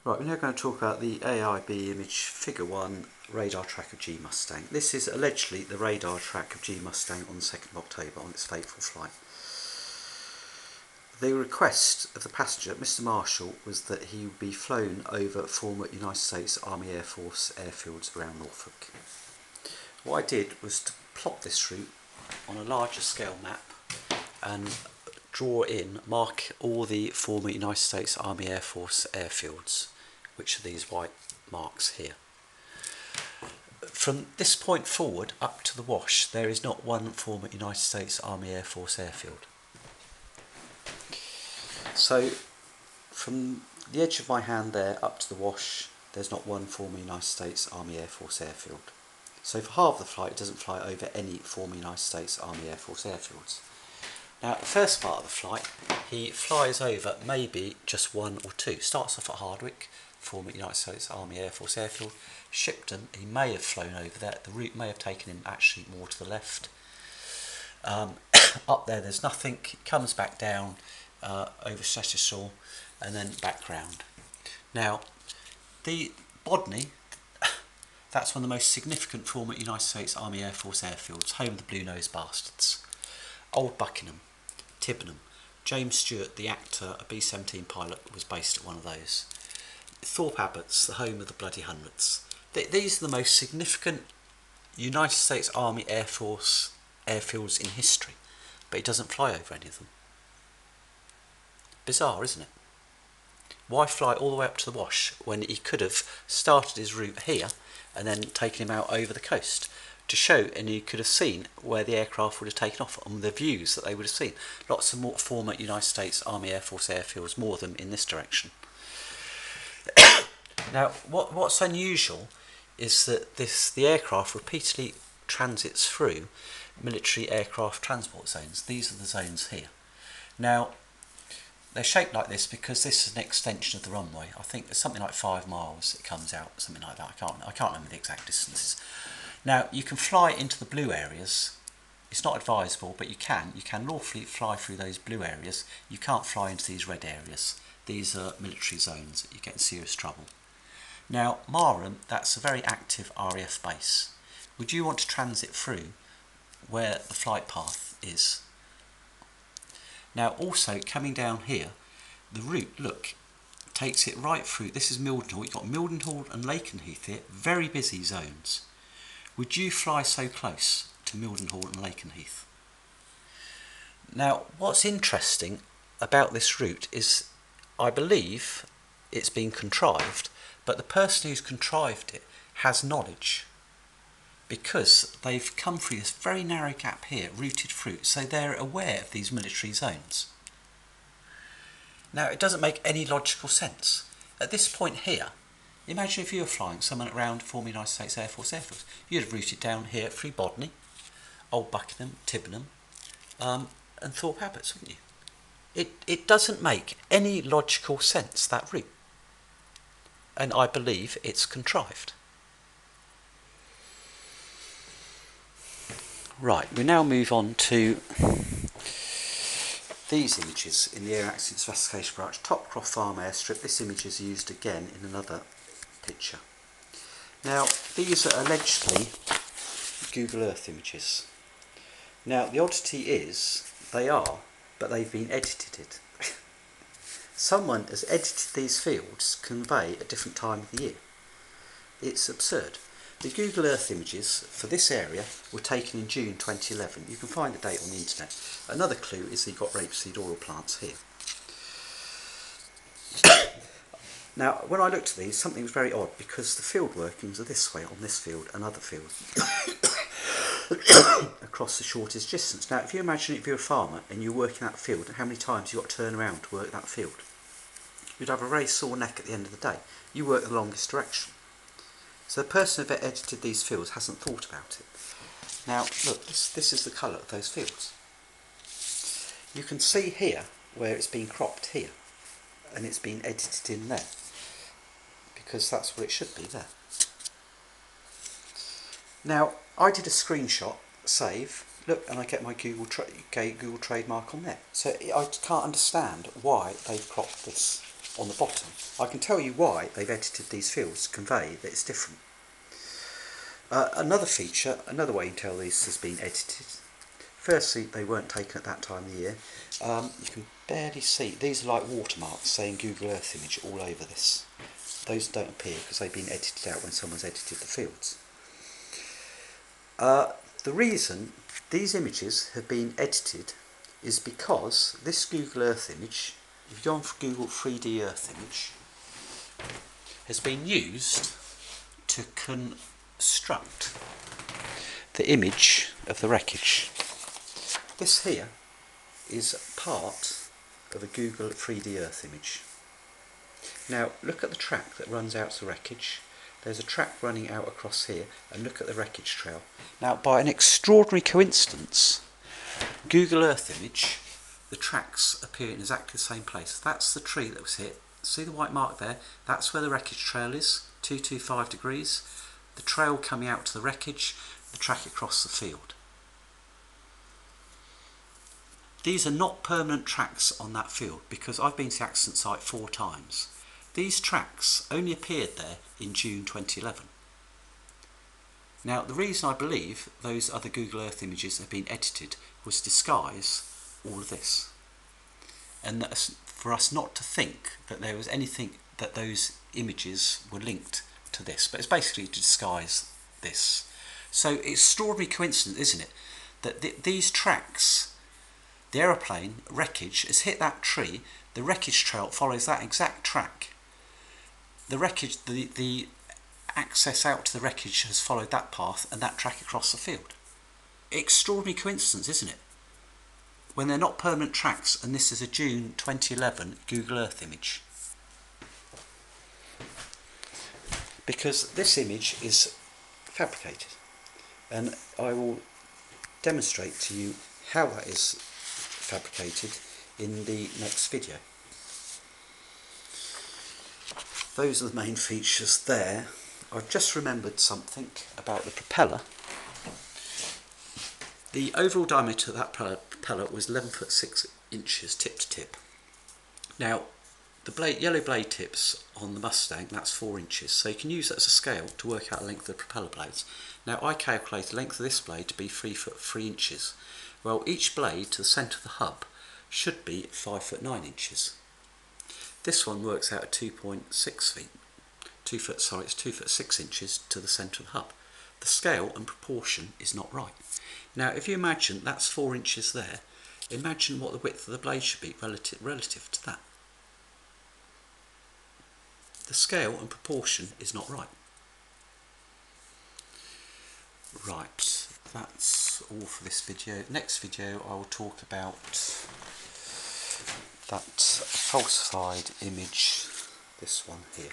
Right, we're now going to talk about the AAIB image figure 1 radar track of G-Mustang. This is allegedly the radar track of G-Mustang on the 2nd of October on its fateful flight. The request of the passenger, Mr. Marshall, was that he would be flown over former United States Army Air Force airfields around Norfolk. What I did was to plot this route on a larger scale map and mark all the former United States Army Air Force airfields, which are these white marks here. From this point forward up to the Wash, there is not one former United States Army Air Force airfield. So from the edge of my hand there up to the Wash, there's not one former United States Army Air Force airfield. So for half the flight, it doesn't fly over any former United States Army Air Force airfields. Now, the first part of the flight, he flies over maybe just one or two. Starts off at Hardwick, former United States Army Air Force airfield. Shipton, he may have flown over there. The route may have taken him actually more to the left. Up there, there's nothing. He comes back down over Cheshire and then back round. Now, the Bodney, that's one of the most significant former United States Army Air Force airfields, home of the Blue-Nosed Bastards. Old Buckingham, Tibbenham. James Stewart, the actor, a B-17 pilot, was based at one of those. Thorpe Abbott's, the home of the Bloody Hundreds. These are the most significant United States Army Air Force airfields in history, but he doesn't fly over any of them. Bizarre, isn't it? Why fly all the way up to the Wash when he could have started his route here and then taken him out over the coast to show, and you could have seen where the aircraft would have taken off on the views that they would have seen. Lots of more former United States Army Air Force airfields, more of them in this direction. Now, what's unusual is that the aircraft repeatedly transits through military aircraft transport zones. These are the zones here. Now, they're shaped like this because this is an extension of the runway. I think there's something like 5 miles it comes out, something like that. I can't remember the exact distances. Now, you can fly into the blue areas. It's not advisable, but you can. You can lawfully fly through those blue areas. You can't fly into these red areas. These are military zones. You get in serious trouble. Now, Marham, that's a very active RAF base. Would you want to transit through where the flight path is? Now, also, coming down here, the route, look, takes it right through. This is Mildenhall. You've got Mildenhall and Lakenheath here, very busy zones. Would you fly so close to Mildenhall and Lakenheath? Now, what's interesting about this route is, I believe it's been contrived, but the person who's contrived it has knowledge, because they've come through this very narrow gap here, routed through, so they're aware of these military zones. Now, it doesn't make any logical sense. At this point here, imagine if you were flying someone around former United States Air Force airfields. You'd have routed down here through Bodney, Old Buckingham, Tibbenham, and Thorpe Abbott's, wouldn't you? It doesn't make any logical sense, that route. And I believe it's contrived. Right, we now move on to these images in the Air Accidents Investigation Branch, Topcroft Farm Airstrip. This image is used again in another picture. Now, these are allegedly Google Earth images. Now, the oddity is they are, but they've been edited. Someone has edited these fields to convey a different time of the year. It's absurd. The Google Earth images for this area were taken in June 2011. You can find the date on the internet. Another clue is that you've got rapeseed oil plants here. Now, when I looked at these, something was very odd, because the field workings are this way on this field and other fields across the shortest distance. Now, if you imagine if you're a farmer and you're working that field, and how many times you've got to turn around to work that field, you'd have a very sore neck at the end of the day. You work the longest direction. So the person who edited these fields hasn't thought about it. Now, look, this is the colour of those fields. You can see here where it's been cropped here, and it's been edited in there, because that's what it should be there. Now, I did a screenshot, save, look, and I get my Google trademark on there. So I can't understand why they've cropped this. on the bottom. I can tell you why they've edited these fields to convey that it's different. Another feature, another way you can tell this has been edited. Firstly, they weren't taken at that time of the year. You can barely see, these are like watermarks saying Google Earth image all over this. Those don't appear because they've been edited out when someone's edited the fields. The reason these images have been edited is because this Google Earth image, if you go on for Google 3D Earth image, has been used to construct the image of the wreckage. This here is part of a Google 3D Earth image. Now look at the track that runs out to the wreckage. There's a track running out across here, and look at the wreckage trail. Now by an extraordinary coincidence, Google Earth image, the tracks appear in exactly the same place. That's the tree that was hit. See the white mark there? That's where the wreckage trail is, 225 degrees. The trail coming out to the wreckage, the track across the field. These are not permanent tracks on that field because I've been to the accident site 4 times. These tracks only appeared there in June 2011. Now the reason I believe those other Google Earth images have been edited was to disguise all of this. And that for us not to think that there was anything that those images were linked to this, but it's basically to disguise this. So it's extraordinary coincidence, isn't it, that these tracks, the aeroplane wreckage has hit that tree, the wreckage trail follows that exact track. The wreckage, the access out to the wreckage has followed that path and that track across the field. Extraordinary coincidence, isn't it? When they're not permanent tracks, and this is a June 2011 Google Earth image. Because this image is fabricated, and I will demonstrate to you how that is fabricated in the next video. Those are the main features there. I've just remembered something about the propeller. The overall diameter of that propeller was 11.6 inches tip to tip. Now the yellow blade tips on the Mustang, that's 4 inches, so you can use that as a scale to work out the length of the propeller blades. Now I calculate the length of this blade to be 3 foot 3 inches. Well, each blade to the centre of the hub should be 5 foot 9 inches. This one works out at 2.6 feet. It's 2 foot 6 inches to the centre of the hub. The scale and proportion is not right. Now if you imagine that's 4 inches there, imagine what the width of the blade should be relative to that. The scale and proportion is not right. Right, that's all for this video. Next video I will talk about that falsified image, this one here.